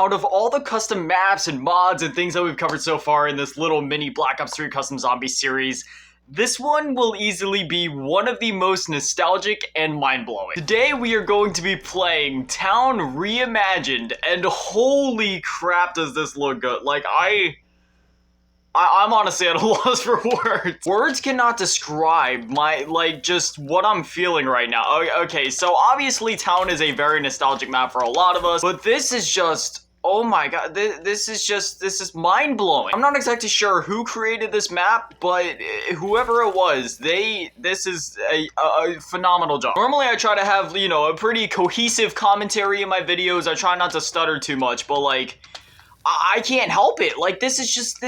Out of all the custom maps and mods and things that we've covered so far in this little mini Black Ops 3 Custom Zombie series, this one will easily be one of the most nostalgic and mind-blowing. Today we are going to be playing Town Reimagined, and holy crap does this look good. Like, I'm honestly at a loss for words. Words cannot describe my, just what I'm feeling right now. Okay, so obviously Town is a very nostalgic map for a lot of us, but this is just... oh my god, this is mind-blowing. I'm not exactly sure who created this map, but whoever it was, this is a phenomenal job. Normally I try to have, you know, a pretty cohesive commentary in my videos. I try not to stutter too much, but like, I can't help it. Like, this is just,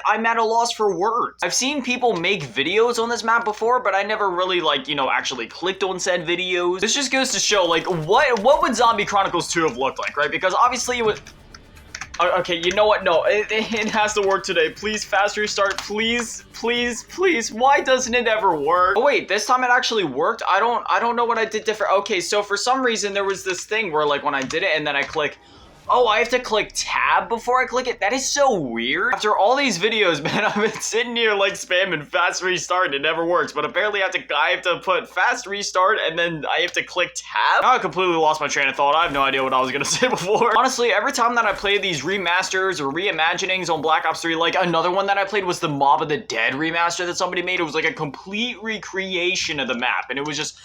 I'm at a loss for words. I've seen people make videos on this map before, but I never really, like, you know, actually clicked on said videos. This just goes to show, like, what would Zombie Chronicles 2 have looked like, right? Because obviously it would... okay, you know what? No, it has to work today. Please, fast restart. Please, please, please. Why doesn't it ever work? Oh, wait, this time it actually worked? I don't know what I did different. Okay, so for some reason, there was this thing where, like, when I did it and then I click... oh, I have to click tab before I click it? That is so weird. After all these videos, man, I've been sitting here like spamming fast restart and it never works. But apparently I have to put fast restart and then I have to click tab. Now I completely lost my train of thought. I have no idea what I was gonna say before. Honestly, every time that I play these remasters or reimaginings on Black Ops 3, like another one that I played was the Mob of the Dead remaster that somebody made. It was like a complete recreation of the map. And it was just...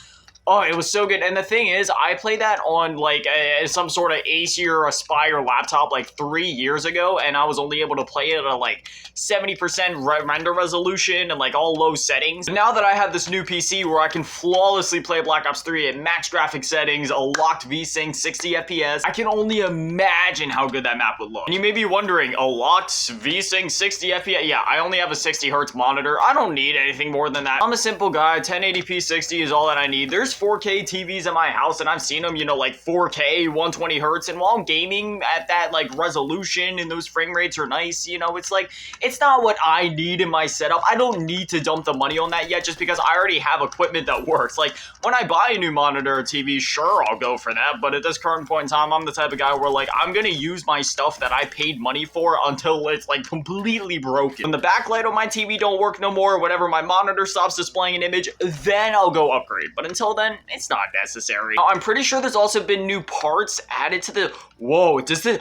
oh, it was so good. And the thing is, I played that on, like, some sort of Acer or Aspire laptop, like, 3 years ago, and I was only able to play it at, like, 70% render resolution and, like, all low settings. And now that I have this new PC where I can flawlessly play Black Ops 3 at max graphic settings, a locked VSync, 60 FPS, I can only imagine how good that map would look. And you may be wondering, a locked VSync, 60 FPS? Yeah, I only have a 60 hertz monitor. I don't need anything more than that. I'm a simple guy. 1080p 60 is all that I need. There's 4K TVs in my house, and I've seen them, you know, like 4K, 120 hertz, and while I'm gaming at that, like, resolution and those frame rates are nice, you know, it's like, it's not what I need in my setup. I don't need to dump the money on that yet, just because I already have equipment that works. Like, when I buy a new monitor or TV, sure, I'll go for that, but at this current point in time, I'm the type of guy where, like, I'm gonna use my stuff that I paid money for until it's, like, completely broken. When the backlight on my TV don't work no more, whenever my monitor stops displaying an image, then I'll go upgrade. But until then, it's not necessary. Now, I'm pretty sure there's also been new parts added to the... whoa, does this...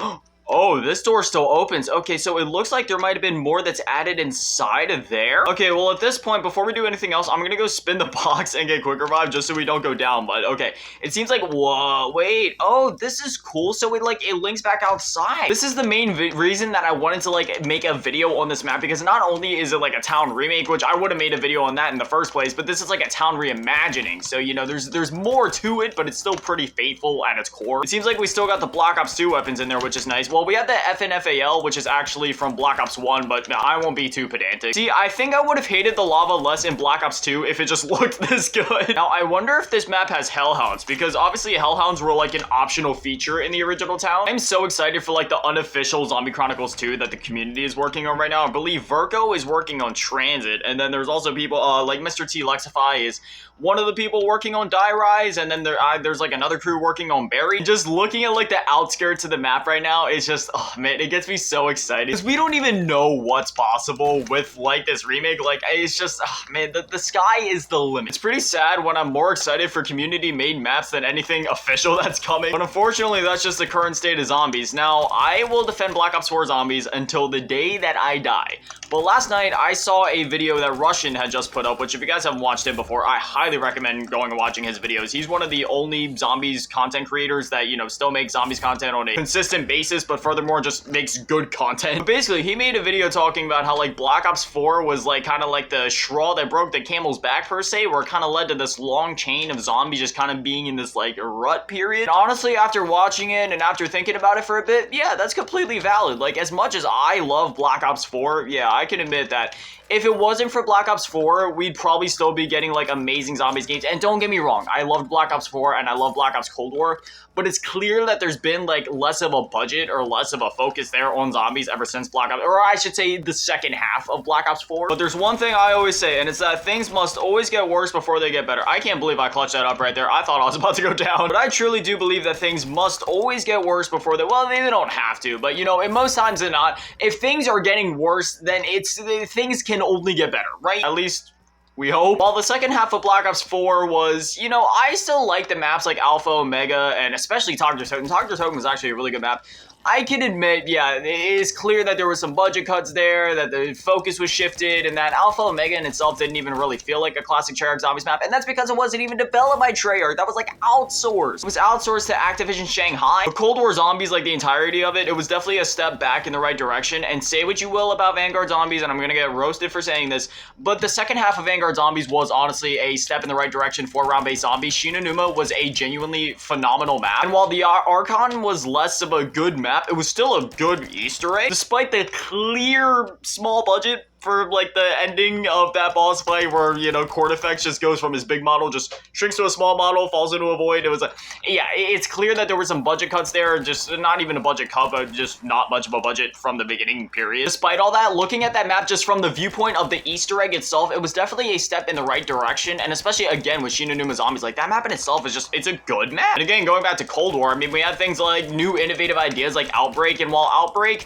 oh, this door still opens. Okay, so it looks like there might have been more that's added inside of there. Okay, well, at this point, before we do anything else, I'm gonna go spin the box and get quick revive just so we don't go down. But okay, it seems like, whoa, wait. Oh, this is cool. So it links back outside. This is the main reason that I wanted to like make a video on this map, because not only is it like a town remake, which I would have made a video on that in the first place, but this is like a town reimagining. So, you know, there's more to it, but it's still pretty faithful at its core. It seems like we still got the Black Ops 2 weapons in there, which is nice. Well, we have the FNFAL, which is actually from Black Ops 1, but no, I won't be too pedantic. See, I think I would have hated the lava less in Black Ops 2 if it just looked this good. Now, I wonder if this map has hellhounds, because obviously hellhounds were like an optional feature in the original town. I'm so excited for like the unofficial Zombie Chronicles 2 that the community is working on right now. I believe Verco is working on Transit, and then there's also people like Mr. T Lexify is one of the people working on Die Rise, and then there's like another crew working on Barry. Just looking at like the outskirts of the map right now, it's just, oh man, it gets me so excited, because we don't even know what's possible with like this remake. Like, it's just, oh man, the sky is the limit. It's pretty sad when I'm more excited for community made maps than anything official that's coming, but unfortunately that's just the current state of zombies. Now, I will defend Black Ops 4 zombies until the day that I die. But last night I saw a video that Russian had just put up, which if you guys haven't watched it before, I highly recommend going and watching his videos. He's one of the only zombies content creators that, you know, still makes zombies content on a consistent basis, but furthermore just makes good content. But basically, he made a video talking about how like Black Ops 4 was like kind of like the straw that broke the camel's back per se, where it kind of led to this long chain of zombies just kind of being in this like rut period. And honestly, after watching it and after thinking about it for a bit, yeah, that's completely valid. Like, as much as I love Black Ops 4, yeah, I can admit that if it wasn't for Black Ops 4, we'd probably still be getting like amazing zombies games. And don't get me wrong, I loved Black Ops 4 and I love Black Ops Cold War, but it's clear that there's been like less of a budget or less of a focus there on zombies ever since Black Ops, or I should say the second half of Black Ops 4. But there's one thing I always say, and it's that things must always get worse before they get better. I can't believe I clutched that up right there. I thought I was about to go down, but I truly do believe that things must always get worse before they, well, they don't have to, but you know, in most times than not, if things are getting worse, then things can only get better, right? At least we hope. While the second half of Black Ops 4 was, you know, I still like the maps like Alpha, Omega, and especially Toxic Totem. Toxic Totem was actually a really good map. I can admit, yeah, it is clear that there were some budget cuts there, that the focus was shifted, and that Alpha Omega in itself didn't even really feel like a classic Treyarch Zombies map, and that's because it wasn't even developed by Treyarch. That was like outsourced. It was outsourced to Activision Shanghai. But Cold War Zombies, like the entirety of it, it was definitely a step back in the right direction, and say what you will about Vanguard Zombies, and I'm gonna get roasted for saying this, but the second half of Vanguard Zombies was honestly a step in the right direction for round-based zombies. Shinonuma was a genuinely phenomenal map, and while the Archon was less of a good map, it was still a good Easter egg, despite the clear small budget for like the ending of that boss fight where, you know, Cortifex just goes from his big model, just shrinks to a small model, falls into a void. It was yeah, it's clear that there were some budget cuts there, just not even a budget cut, but just not much of a budget from the beginning period. Despite all that, looking at that map just from the viewpoint of the Easter egg itself, it was definitely a step in the right direction, and especially again with Shinonuma Zombies, like that map in itself is just, it's a good map. And again, going back to Cold War, I mean, we had things like new innovative ideas like Outbreak, and while Outbreak,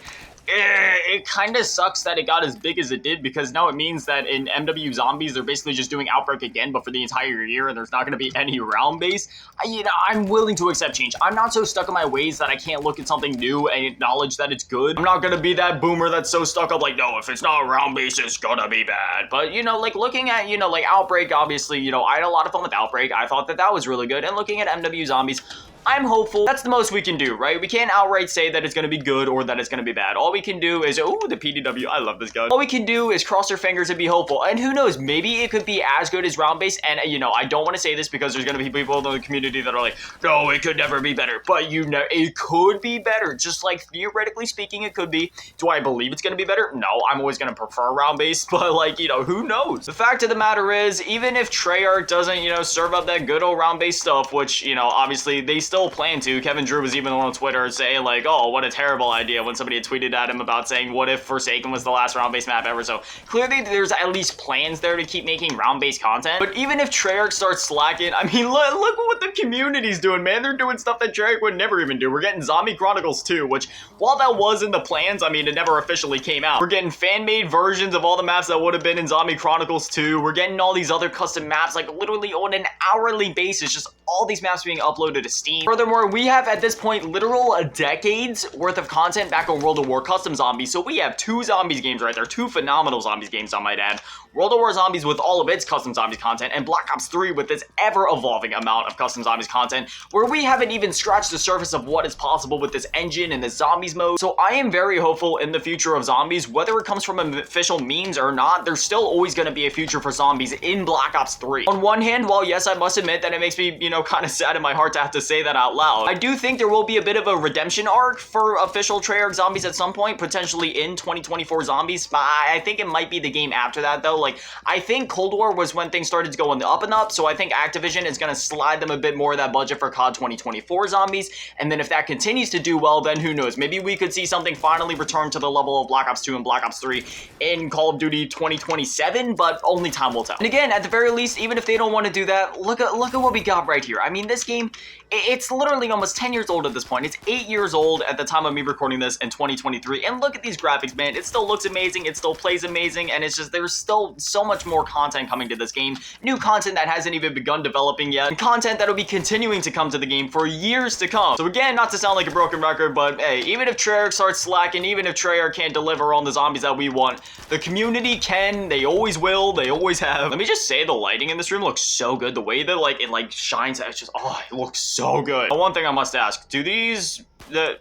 it kind of sucks that it got as big as it did, because now it means that in MW Zombies, they're basically just doing Outbreak again, but for the entire year, and there's not going to be any round base. You know, I'm willing to accept change. I'm not so stuck in my ways that I can't look at something new and acknowledge that it's good. I'm not going to be that boomer that's so stuck up like, no, if it's not round base, it's gonna be bad. But, you know, like looking at, you know, like Outbreak, obviously, you know, I had a lot of fun with Outbreak. I thought that that was really good. And looking at MW Zombies, I'm hopeful. That's the most we can do, right? We can't outright say that it's going to be good or that it's going to be bad. All we can do is, oh, the PDW, I love this gun. All we can do is cross our fingers and be hopeful. And who knows, maybe it could be as good as round base. And, you know, I don't want to say this because there's going to be people in the community that are like, no, it could never be better. But, you know, it could be better. Just like theoretically speaking, it could be. Do I believe it's going to be better? No, I'm always going to prefer round base. But, like, you know, who knows? The fact of the matter is, even if Treyarch doesn't, you know, serve up that good old round base stuff, which, you know, obviously they still plan to. Kevin Drew was even on Twitter saying like, oh, what a terrible idea, when somebody had tweeted at him about saying, what if Forsaken was the last round-based map ever? So clearly there's at least plans there to keep making round-based content. But even if Treyarch starts slacking, I mean, look what the community's doing, man. They're doing stuff that Treyarch would never even do. We're getting Zombie Chronicles 2, which, while that was in the plans, I mean, it never officially came out. We're getting fan-made versions of all the maps that would have been in Zombie Chronicles 2. We're getting all these other custom maps, like literally on an hourly basis, just all these maps being uploaded to Steam. Furthermore, we have at this point literal decades worth of content back on World of War Custom Zombies. So we have two Zombies games right there, two phenomenal Zombies games, I might add. World of War Zombies with all of its custom Zombies content, and Black Ops 3 with its ever-evolving amount of custom Zombies content, where we haven't even scratched the surface of what is possible with this engine and this Zombies mode. So I am very hopeful in the future of Zombies, whether it comes from official means or not. There's still always going to be a future for Zombies in Black Ops 3. On one hand, while yes, I must admit that it makes me, you know, kind of sad in my heart to have to say that out loud, I do think there will be a bit of a redemption arc for official Treyarch Zombies at some point, potentially in 2024 Zombies. I think it might be the game after that, though. Like, I think Cold War was when things started to go on the up and up, so I think Activision is going to slide them a bit more of that budget for COD 2024 Zombies, and then if that continues to do well, then who knows, maybe we could see something finally return to the level of Black Ops 2 and Black Ops 3 in Call of Duty 2027, but only time will tell. And again, at the very least, even if they don't want to do that, look at what we got right here. I mean, this game, it's literally almost 10 years old at this point. It's 8 years old at the time of me recording this in 2023, and look at these graphics, man. It still looks amazing, it still plays amazing, and it's just, there's still so much more content coming to this game. New content that hasn't even begun developing yet, and content that'll be continuing to come to the game for years to come. So again, not to sound like a broken record, but hey, even if Treyarch starts slacking, even if Treyarch can't deliver on the zombies that we want, the community can, they always will, they always have. Let me just say, the lighting in this room looks so good. The way that it shines, it's just, oh, it looks so good. But one thing I must ask, do these...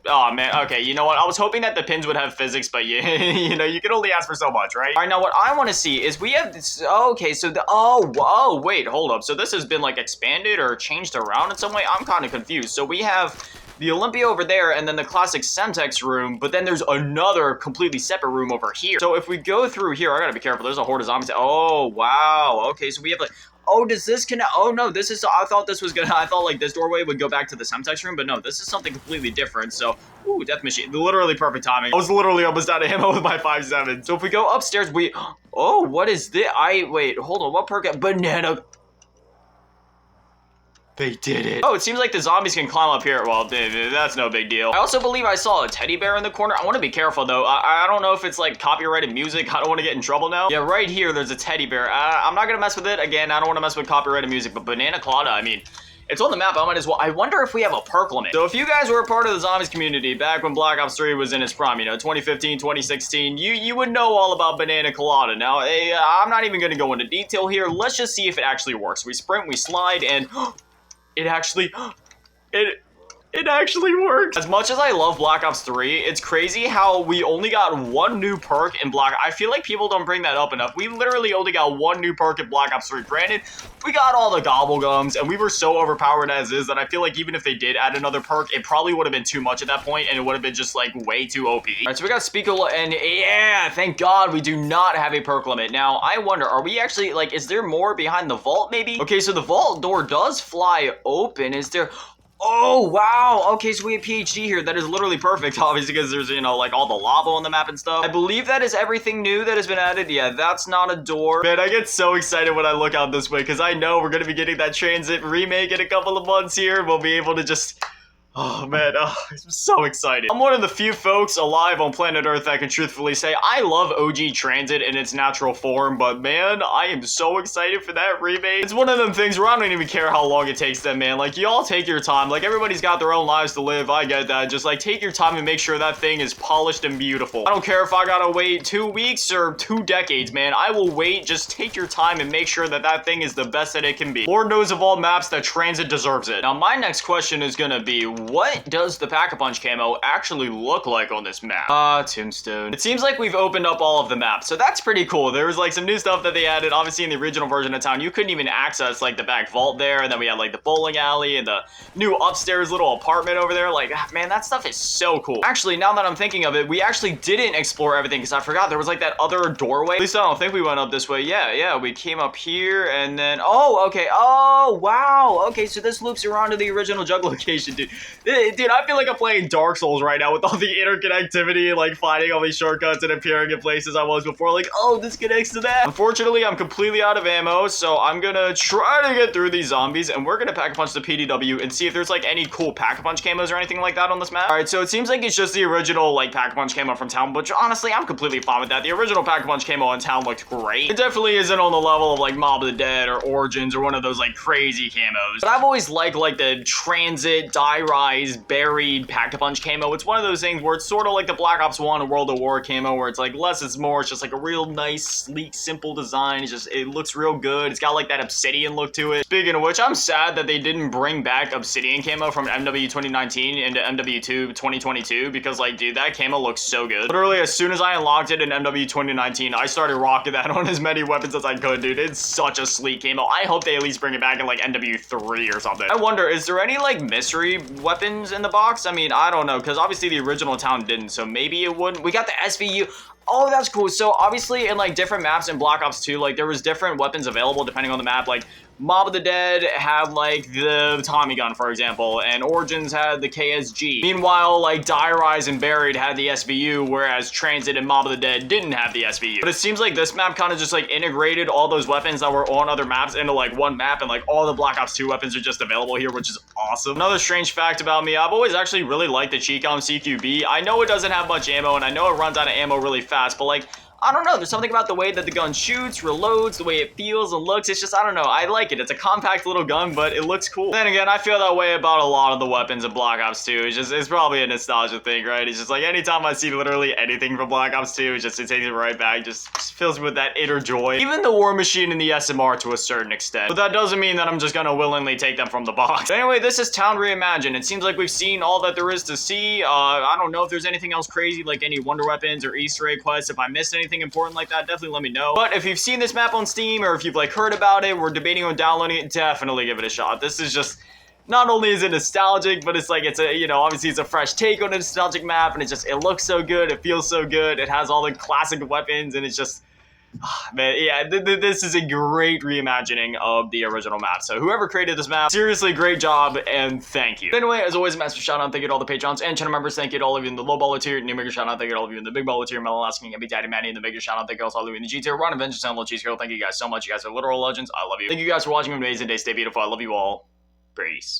oh man, okay, you know what, I was hoping that the pins would have physics, but you know, you can only ask for so much, right? All right, now what I want to see is we have this, okay, so whoa, wait, hold up, so this has been like expanded or changed around in some way? I'm kind of confused. So we have the Olympia over there, and then the classic Semtex room, but then there's another completely separate room over here. So if we go through here, I gotta be careful. There's a horde of zombies. Oh, wow. Okay, so we have like, oh, does this connect? Oh, no, this is, I thought this was gonna, I thought like this doorway would go back to the Semtex room, but no, this is something completely different. So, ooh, death machine. Literally perfect timing. I was literally almost out of ammo with my 5.7. So if we go upstairs, oh, what is this? Wait, hold on. What perk? Banana. They did it. Oh, it seems like the zombies can climb up here. Well, that's no big deal. I also believe I saw a teddy bear in the corner. I want to be careful, though. I don't know if it's, like, copyrighted music. I don't want to get in trouble now. Yeah, right here, there's a teddy bear. I'm not going to mess with it. Again, I don't want to mess with copyrighted music, but Banana Colada, I mean, it's on the map. I might as well. I wonder if we have a perk limit. So if you guys were a part of the zombies community back when Black Ops 3 was in its prime, you know, 2015, 2016, you would know all about Banana Colada. Now, I'm not even going to go into detail here. Let's just see if it actually works. We sprint, we slide, and... It actually worked. As much as I love Black Ops 3, it's crazy how we only got one new perk in I feel like people don't bring that up enough. We literally only got one new perk in Black Ops 3. Granted, we got all the gobblegums, and we were so overpowered as is that I feel like even if they did add another perk, it probably would have been too much at that point, and it would have been just, like, way too OP. Alright, so we got Speaker, and yeah, thank God we do not have a perk limit. Now, I wonder, are we actually, like, is there more behind the vault, maybe? Okay, so the vault door does fly open. Is there... Oh, wow. Okay, so we have PhD here. That is literally perfect, obviously, because there's, you know, like, all the lava on the map and stuff. I believe that is everything new that has been added. Yeah, that's not a door. Man, I get so excited when I look out this way, because I know we're going to be getting that transit remake in a couple of months here. We'll be able to just... Oh, man, I'm so excited. I'm one of the few folks alive on planet Earth that can truthfully say I love OG Transit in its natural form, but man, I am so excited for that remake. It's one of them things where I don't even care how long it takes them, man. Like, y'all take your time. Like, everybody's got their own lives to live. I get that. Just, like, take your time and make sure that thing is polished and beautiful. I don't care if I gotta wait 2 weeks or 2 decades, man. I will wait. Just take your time and make sure that that thing is the best that it can be. Lord knows of all maps that Transit deserves it. Now, my next question is gonna be, what does the Pack-a-Punch camo actually look like on this map? Tombstone. It seems like we've opened up all of the maps, so that's pretty cool. There was like some new stuff that they added. Obviously, in the original version of town, you couldn't even access like the back vault there, and then we had like the bowling alley and the new upstairs little apartment over there. Like, man, that stuff is so cool. Actually, now that I'm thinking of it, we actually didn't explore everything because I forgot there was like that other doorway. At least I don't think we went up this way. Yeah, we came up here and then, oh, okay. Oh, wow. Okay, so this loops around to the original jug location, dude. Dude, I feel like I'm playing Dark Souls right now with all the interconnectivity and like finding all these shortcuts and appearing in places I was before. Like, oh, this connects to that. Unfortunately, I'm completely out of ammo, so I'm gonna try to get through these zombies and we're gonna Pack-a-Punch the PDW and see if there's like any cool Pack-a-Punch camos or anything like that on this map. All right, so it seems like it's just the original like Pack-a-Punch camo from town, but honestly, I'm completely fine with that. The original Pack-a-Punch camo in town looked great. It definitely isn't on the level of like Mob of the Dead or Origins or one of those like crazy camos. But I've always liked like the Transit, Die Rise, Buried, Pack-a-Punch camo. It's one of those things where it's sort of like the Black Ops 1 or World of War camo where it's like less is more. It's just like a real nice, sleek, simple design. It's just, it looks real good. It's got like that obsidian look to it. Speaking of which, I'm sad that they didn't bring back obsidian camo from MW 2019 into MW2 2022 because like, dude, that camo looks so good. Literally, as soon as I unlocked it in MW 2019, I started rocking that on as many weapons as I could, dude. It's such a sleek camo. I hope they at least bring it back in like MW3 or something. I wonder, is there any like mystery weapons in the box? I mean, I don't know, because obviously the original town didn't, so maybe it wouldn't. We got the SVU. Oh, that's cool. So obviously in like different maps in Black Ops 2, like there was different weapons available depending on the map. Like Mob of the Dead had like the Tommy gun, for example, and Origins had the KSG. Meanwhile, like Die Rise and Buried had the SVU, whereas Transit and Mob of the Dead didn't have the SVU. But it seems like this map kind of just like integrated all those weapons that were on other maps into like one map, and like all the Black Ops 2 weapons are just available here, which is awesome. Another strange fact about me, I've always actually really liked the Chicom CQB. I know it doesn't have much ammo, and I know it runs out of ammo really fast, but like, I don't know, there's something about the way that the gun shoots, reloads, the way it feels and looks. It's just, I don't know, I like it. It's a compact little gun, but it looks cool. Then again, I feel that way about a lot of the weapons in Black Ops 2. It's probably a nostalgia thing, right? It's just like anytime I see literally anything from Black Ops 2, it takes it right back, just fills me with that inner joy. Even the War Machine and the SMR to a certain extent. But that doesn't mean that I'm just gonna willingly take them from the box. But anyway, this is Town Reimagined. It seems like we've seen all that there is to see. I don't know if there's anything else crazy, like any wonder weapons or Easter egg quests. If I missed anything important like that, definitely let me know. But if you've seen this map on Steam or if you've like heard about it, we're debating on downloading it, definitely give it a shot. This is just not only is it nostalgic, but it's like, it's a, you know, obviously it's a fresh take on a nostalgic map, and it looks so good, it feels so good, it has all the classic weapons, and it's just, man, yeah, this is a great reimagining of the original map. So whoever created this map, seriously, great job, and thank you. But anyway, as always, massive shout out, thank you to all the Patrons and channel members. Thank you to all of you in the low baller tier, new maker shout out, thank you to all of you in the big baller tier, Melon Asking, and Big Daddy Manny in the bigger shout out, thank you also all of you in the G tier, Ron Avengers, and Little Cheese Girl. Thank you guys so much. You guys are literal legends. I love you. Thank you guys for watching. Have an amazing day. Stay beautiful. I love you all. Peace.